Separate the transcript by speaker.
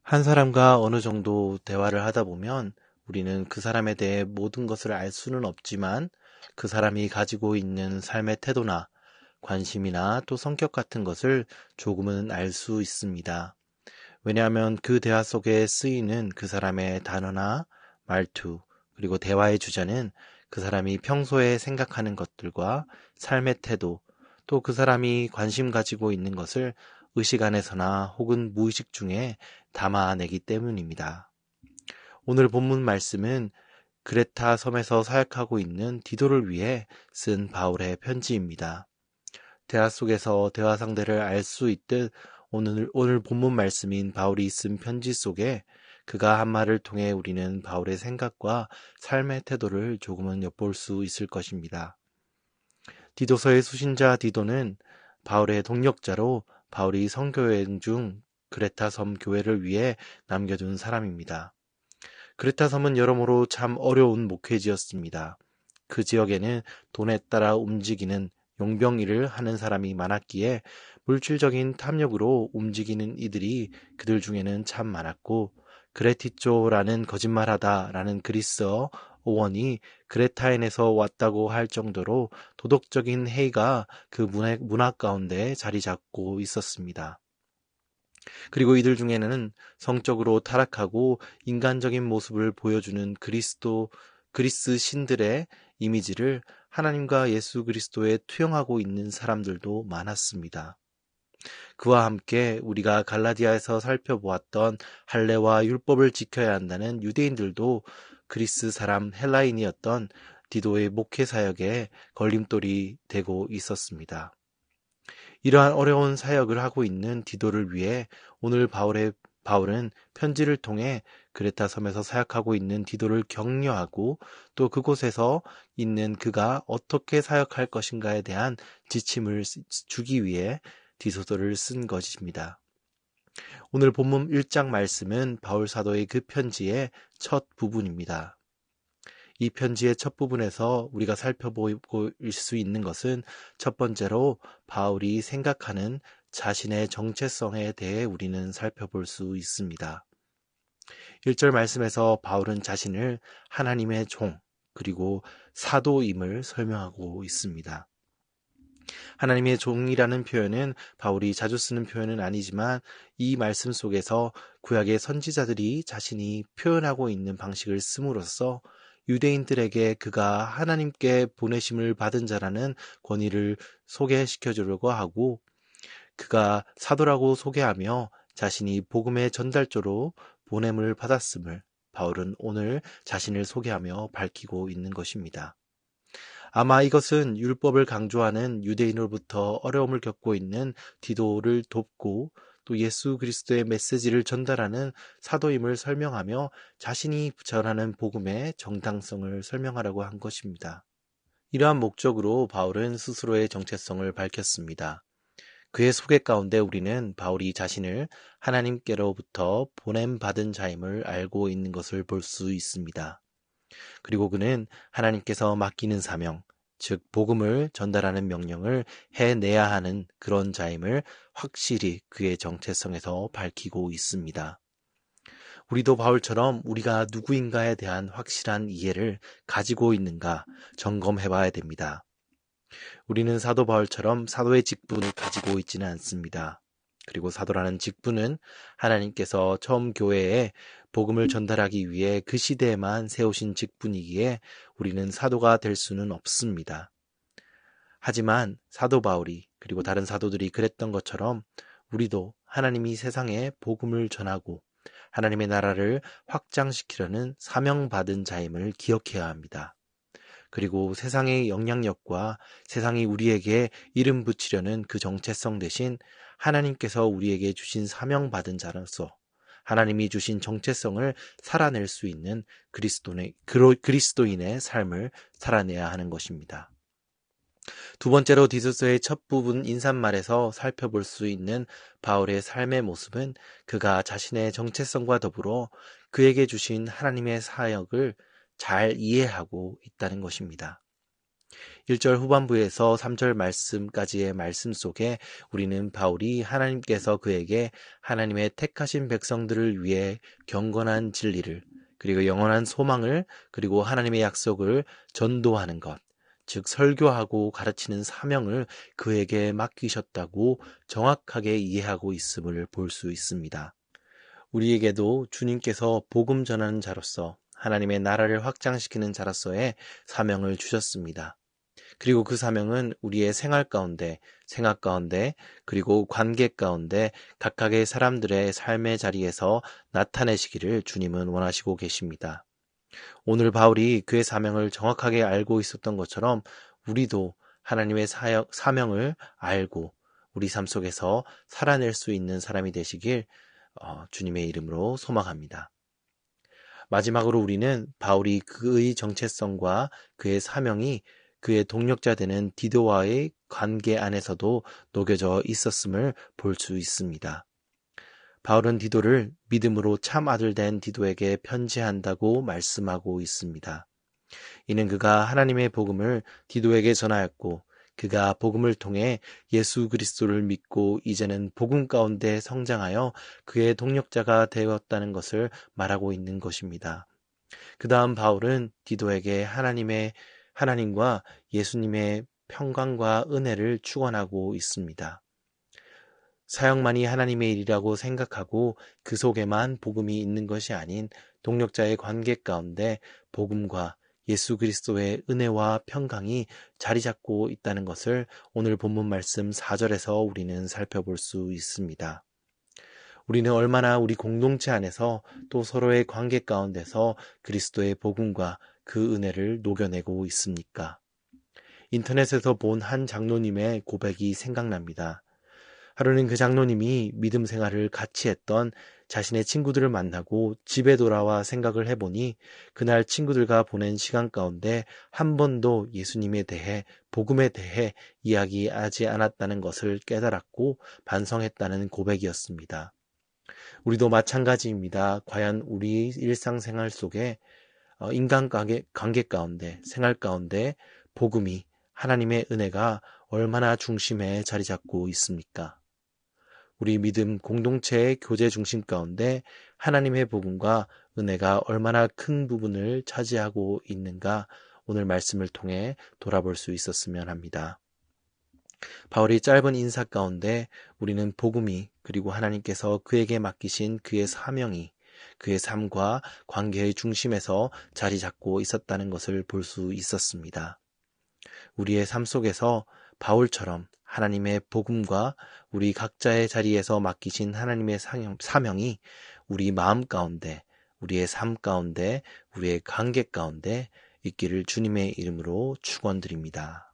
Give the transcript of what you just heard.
Speaker 1: 한 사람과 어느 정도 대화를 하다 보면 우리는 그 사람에 대해 모든 것을 알 수는 없지만 그 사람이 가지고 있는 삶의 태도나 관심이나 또 성격 같은 것을 조금은 알 수 있습니다. 왜냐하면 그 대화 속에 쓰이는 그 사람의 단어나 말투, 그리고 대화의 주제는 그 사람이 평소에 생각하는 것들과 삶의 태도, 또 그 사람이 관심 가지고 있는 것을 의식 안에서나 혹은 무의식 중에 담아내기 때문입니다. 오늘 본문 말씀은 그레타 섬에서 사역하고 있는 디도를 위해 쓴 바울의 편지입니다. 대화 속에서 대화 상대를 알 수 있듯 오늘 본문 말씀인 바울이 쓴 편지 속에 그가 한 말을 통해 우리는 바울의 생각과 삶의 태도를 조금은 엿볼 수 있을 것입니다. 디도서의 수신자 디도는 바울의 동역자로 바울이 선교여행 중 그레타 섬 교회를 위해 남겨둔 사람입니다. 그레타 섬은 여러모로 참 어려운 목회지였습니다. 그 지역에는 돈에 따라 움직이는 용병 일을 하는 사람이 많았기에 물질적인 탐욕으로 움직이는 이들이 그들 중에는 참 많았고, 그레티쪼라는 거짓말하다라는 그리스어 어원이 그레타인에서 왔다고 할 정도로 도덕적인 해이가 그 문화 가운데 자리 잡고 있었습니다. 그리고 이들 중에는 성적으로 타락하고 인간적인 모습을 보여주는 그리스 신들의 이미지를 하나님과 예수 그리스도에 투영하고 있는 사람들도 많았습니다. 그와 함께 우리가 갈라디아에서 살펴보았던 할례와 율법을 지켜야 한다는 유대인들도 그리스 사람 헬라인이었던 디도의 목회 사역에 걸림돌이 되고 있었습니다. 이러한 어려운 사역을 하고 있는 디도를 위해 오늘 바울은 편지를 통해 그레타 섬에서 사역하고 있는 디도를 격려하고 또 그곳에서 있는 그가 어떻게 사역할 것인가에 대한 지침을 주기 위해 디도서를 쓴 것입니다. 오늘 본문 1장 말씀은 바울 사도의 그 편지의 첫 부분입니다. 이 편지의 첫 부분에서 우리가 살펴볼 수 있는 것은 첫 번째로 바울이 생각하는 자신의 정체성에 대해 우리는 살펴볼 수 있습니다. 1절 말씀에서 바울은 자신을 하나님의 종, 그리고 사도임을 설명하고 있습니다. 하나님의 종이라는 표현은 바울이 자주 쓰는 표현은 아니지만 이 말씀 속에서 구약의 선지자들이 자신이 표현하고 있는 방식을 씀으로써 유대인들에게 그가 하나님께 보내심을 받은 자라는 권위를 소개시켜 주려고 하고 그가 사도라고 소개하며 자신이 복음의 전달조로 보냄을 받았음을 바울은 오늘 자신을 소개하며 밝히고 있는 것입니다. 아마 이것은 율법을 강조하는 유대인으로부터 어려움을 겪고 있는 디도를 돕고 또 예수 그리스도의 메시지를 전달하는 사도임을 설명하며 자신이 전하는 복음의 정당성을 설명하려고 한 것입니다. 이러한 목적으로 바울은 스스로의 정체성을 밝혔습니다. 그의 소개 가운데 우리는 바울이 자신을 하나님께로부터 보냄받은 자임을 알고 있는 것을 볼 수 있습니다. 그리고 그는 하나님께서 맡기는 사명, 즉 복음을 전달하는 명령을 해내야 하는 그런 자임을 확실히 그의 정체성에서 밝히고 있습니다. 우리도 바울처럼 우리가 누구인가에 대한 확실한 이해를 가지고 있는가 점검해 봐야 됩니다. 우리는 사도 바울처럼 사도의 직분을 가지고 있지는 않습니다. 그리고 사도라는 직분은 하나님께서 처음 교회에 복음을 전달하기 위해 그 시대에만 세우신 직분이기에 우리는 사도가 될 수는 없습니다. 하지만 사도 바울이 그리고 다른 사도들이 그랬던 것처럼 우리도 하나님이 세상에 복음을 전하고 하나님의 나라를 확장시키려는 사명받은 자임을 기억해야 합니다. 그리고 세상의 영향력과 세상이 우리에게 이름 붙이려는 그 정체성 대신 하나님께서 우리에게 주신 사명받은 자로서 하나님이 주신 정체성을 살아낼 수 있는 그리스도인의 삶을 살아내야 하는 것입니다. 두 번째로 디도서의 첫 부분 인사말에서 살펴볼 수 있는 바울의 삶의 모습은 그가 자신의 정체성과 더불어 그에게 주신 하나님의 사역을 잘 이해하고 있다는 것입니다. 1절 후반부에서 3절 말씀까지의 말씀 속에 우리는 바울이 하나님께서 그에게 하나님의 택하신 백성들을 위해 경건한 진리를, 그리고 영원한 소망을, 그리고 하나님의 약속을 전도하는 것, 즉 설교하고 가르치는 사명을 그에게 맡기셨다고 정확하게 이해하고 있음을 볼 수 있습니다. 우리에게도 주님께서 복음 전하는 자로서, 하나님의 나라를 확장시키는 자로서의 사명을 주셨습니다. 그리고 그 사명은 우리의 생활 가운데, 생각 가운데, 그리고 관계 가운데 각각의 사람들의 삶의 자리에서 나타내시기를 주님은 원하시고 계십니다. 오늘 바울이 그의 사명을 정확하게 알고 있었던 것처럼 우리도 하나님의 사명을 알고 우리 삶 속에서 살아낼 수 있는 사람이 되시길 주님의 이름으로 소망합니다. 마지막으로 우리는 바울이 그의 정체성과 그의 사명이 그의 동력자 되는 디도와의 관계 안에서도 녹여져 있었음을 볼 수 있습니다. 바울은 디도를 믿음으로 참 아들 된 디도에게 편지한다고 말씀하고 있습니다. 이는 그가 하나님의 복음을 디도에게 전하였고 그가 복음을 통해 예수 그리스도를 믿고 이제는 복음 가운데 성장하여 그의 동력자가 되었다는 것을 말하고 있는 것입니다. 그 다음 바울은 디도에게 하나님과 예수님의 평강과 은혜를 축원하고 있습니다. 사역만이 하나님의 일이라고 생각하고 그 속에만 복음이 있는 것이 아닌 동력자의 관계 가운데 복음과 예수 그리스도의 은혜와 평강이 자리 잡고 있다는 것을 오늘 본문 말씀 4절에서 우리는 살펴볼 수 있습니다. 우리는 얼마나 우리 공동체 안에서 또 서로의 관계 가운데서 그리스도의 복음과 그 은혜를 녹여내고 있습니까? 인터넷에서 본 한 장로님의 고백이 생각납니다. 하루는 그 장로님이 믿음 생활을 같이 했던 자신의 친구들을 만나고 집에 돌아와 생각을 해보니 그날 친구들과 보낸 시간 가운데 한 번도 예수님에 대해, 복음에 대해 이야기하지 않았다는 것을 깨달았고 반성했다는 고백이었습니다. 우리도 마찬가지입니다. 과연 우리 일상생활 속에 인간관계 가운데, 생활 가운데 복음이, 하나님의 은혜가 얼마나 중심에 자리 잡고 있습니까? 우리 믿음 공동체의 교제 중심 가운데 하나님의 복음과 은혜가 얼마나 큰 부분을 차지하고 있는가 오늘 말씀을 통해 돌아볼 수 있었으면 합니다. 바울의 짧은 인사 가운데 우리는 복음이 그리고 하나님께서 그에게 맡기신 그의 사명이 그의 삶과 관계의 중심에서 자리 잡고 있었다는 것을 볼 수 있었습니다. 우리의 삶 속에서 바울처럼 하나님의 복음과 우리 각자의 자리에서 맡기신 하나님의 사명이 우리 마음 가운데, 우리의 삶 가운데, 우리의 관계 가운데 있기를 주님의 이름으로 축원드립니다.